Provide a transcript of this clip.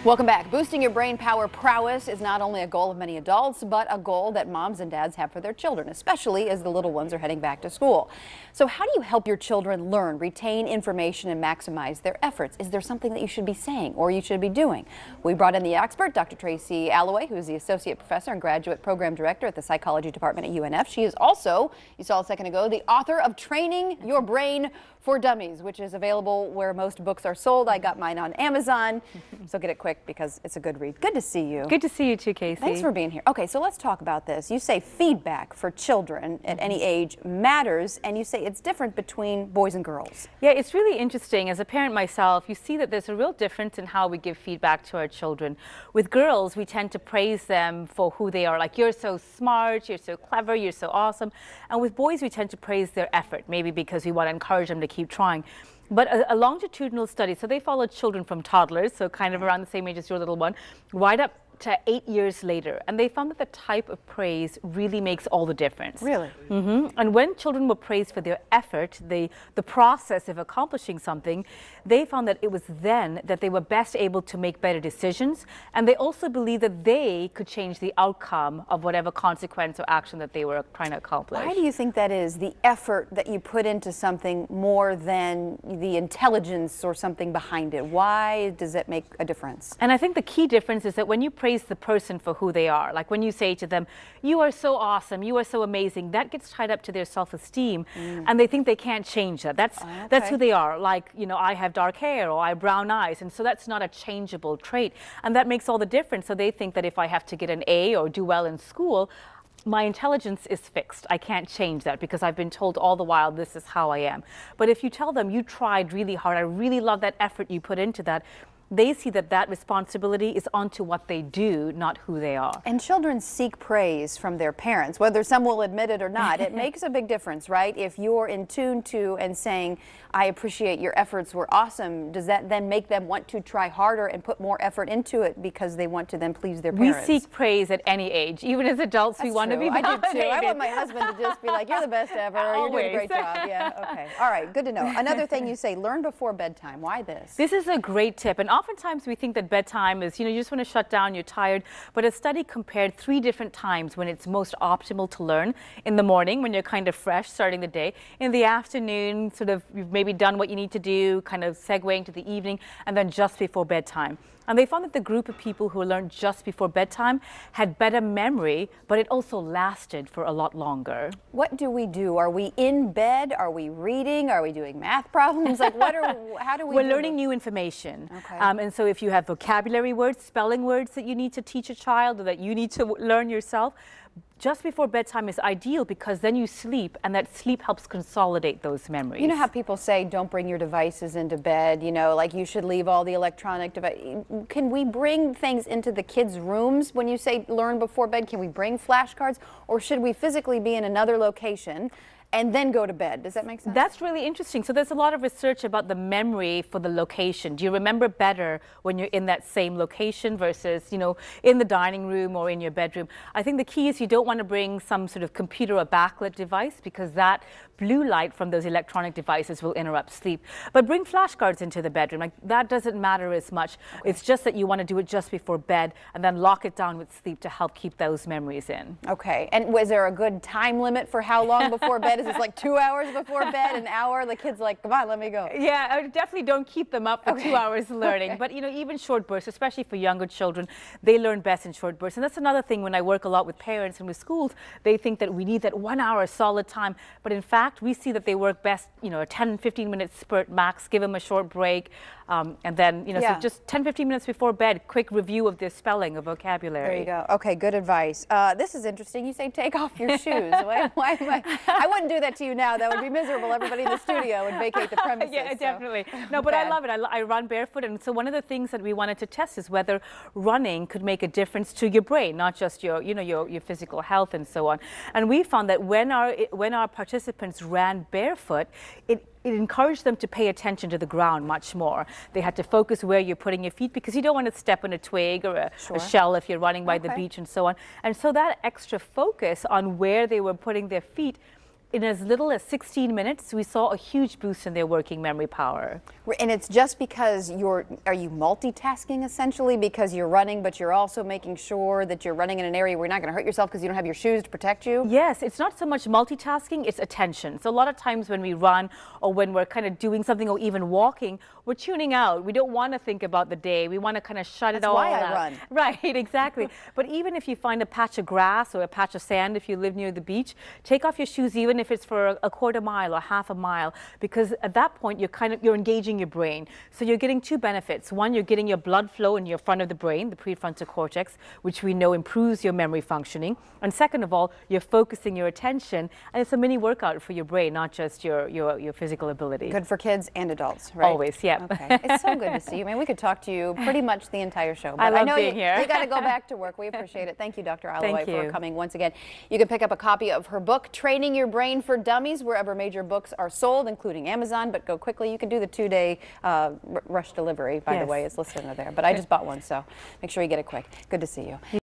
Welcome back. Boosting your brain power prowess is not only a goal of many adults, but a goal that moms and dads have for their children, especially as the little ones are heading back to school. So how do you help your children learn, retain information, and maximize their efforts? Is there something that you should be saying or you should be doing? We brought in the expert, Dr. Tracy Alloway, who is the Associate Professor and Graduate Program Director at the Psychology Department at UNF. She is also, you saw a second ago, the author of Training Your Brain for Dummies, which is available where most books are sold. I got mine on Amazon, so get it quick because it's a good read. Good to see you. Good to see you too, Casey. Thanks for being here. Okay, so let's talk about this. You say feedback for children at any age matters, and you say it's different between boys and girls. Yeah, it's really interesting. As a parent myself, you see that there's a real difference in how we give feedback to our children. With girls, we tend to praise them for who they are. Like, you're so smart, you're so clever, you're so awesome. And with boys, we tend to praise their effort, maybe because we want to encourage them to keep trying. But a longitudinal study, so they followed children from toddlers, so kind of around the same age as your little one, right up to 8 years later, and they found that the type of praise really makes all the difference. Really? And when children were praised for their effort, the process of accomplishing something, they found that it was then that they were best able to make better decisions, and they also believed that they could change the outcome of whatever consequence or action that they were trying to accomplish. Why do you think that is, the effort that you put into something more than the intelligence or something behind it? Why does it make a difference? And I think the key difference is that when you praise the person for who they are, like when you say to them, you are so awesome, you are so amazing, that gets tied up to their self-esteem, and they think they can't change that. That's who they are. Like, you know, I have dark hair or I have brown eyes, and so that's not a changeable trait, and that makes all the difference. So they think that if I have to get an A or do well in school, my intelligence is fixed. I can't change that because I've been told all the while this is how I am. But if you tell them you tried really hard, I really love that effort you put into that, they see that that responsibility is onto what they do, not who they are. And children seek praise from their parents, whether some will admit it or not. It makes a big difference, right? If you're in tune to and saying, I appreciate your efforts were awesome, does that then make them want to try harder and put more effort into it because they want to then please their parents? We seek praise at any age. Even as adults, we want to be validated. I do too. I want my husband to just be like, you're the best ever. You're doing a great job. Yeah, okay. All right, good to know. Another thing you say, learn before bedtime. Why this? This is a great tip. And oftentimes we think that bedtime is, you just want to shut down, you're tired. But a study compared 3 different times when it's most optimal to learn. In the morning, when you're kind of fresh, starting the day. In the afternoon, sort of, you've maybe done what you need to do, kind of segueing to the evening, and then just before bedtime. And they found that the group of people who learned just before bedtime had better memory, but it also lasted for a lot longer. What do we do? Are we in bed? Are we reading? Are we doing math problems? Like, how do we We're learning new information. Okay. And so if you have vocabulary words, spelling words that you need to teach a child or that you need to learn yourself, just before bedtime is ideal because then you sleep, and that sleep helps consolidate those memories. You know how people say don't bring your devices into bed, like you should leave all the electronic devices. Can we bring things into the kids' rooms when you say learn before bed? Can we bring flashcards, or should we physically be in another location and then go to bed? Does that make sense? That's really interesting. So there's a lot of research about the memory for the location. Do you remember better when you're in that same location versus, in the dining room or in your bedroom? I think the key is you don't want to bring some sort of computer or backlit device because that blue light from those electronic devices will interrupt sleep. But bring flashcards into the bedroom. Like, that doesn't matter as much. Okay. It's just that you want to do it just before bed and then lock it down with sleep to help keep those memories in. Okay. And was there a good time limit for how long before bed? Is it like 2 hours before bed, an hour? The kid's like, come on, let me go. Yeah, I definitely don't keep them up for 2 hours learning. Okay. But, even short bursts, especially for younger children, they learn best in short bursts. And that's another thing when I work a lot with parents and with schools, they think that we need that 1 hour solid time. But in fact, we see that they work best, a 10, 15-minute spurt max, give them a short break, and then, so just 10, 15 minutes before bed, quick review of their spelling, of vocabulary. There you go. Okay, good advice. This is interesting. You say take off your shoes. Why I wouldn't do that to you now. That would be miserable. Everybody in the studio would vacate the premises. Yeah, definitely. No, but I love it. I run barefoot, and so one of the things that we wanted to test is whether running could make a difference to your brain, not just your physical health and so on. And we found that when our participants ran barefoot, it encouraged them to pay attention to the ground much more. They had to focus where you're putting your feet because you don't want to step on a twig or a shell if you're running by the beach and so on. And so that extra focus on where they were putting their feet in as little as 16 minutes, we saw a huge boost in their working memory power. And it's just because are you multitasking essentially, because you're running, but you're also making sure that you're running in an area where you're not going to hurt yourself because you don't have your shoes to protect you? Yes, it's not so much multitasking, it's attention. So a lot of times when we run or when we're kind of doing something or even walking, we're tuning out. We don't want to think about the day. We want to kind of shut it all out. That's why I run. Right, exactly. But even if you find a patch of grass or a patch of sand, if you live near the beach, take off your shoes even if it's for a quarter mile or half a mile, because at that point you're engaging your brain. So you're getting two benefits. One, you're getting your blood flow in your front of the brain, the prefrontal cortex, which we know improves your memory functioning. And second of all, you're focusing your attention, and it's a mini workout for your brain, not just your physical ability. Good for kids and adults, right? Always, yeah. Okay. It's so good to see you. I mean, we could talk to you pretty much the entire show. But I love know being here. You got to go back to work. We appreciate it. Thank you, Dr. Alloway, for you. coming once again. You can pick up a copy of her book, Training Your Brain for Dummies, wherever major books are sold, including Amazon. But go quickly. You can do the 2-day rush delivery, by the way. It's listed under there. But I just bought one, so make sure you get it quick. Good to see you.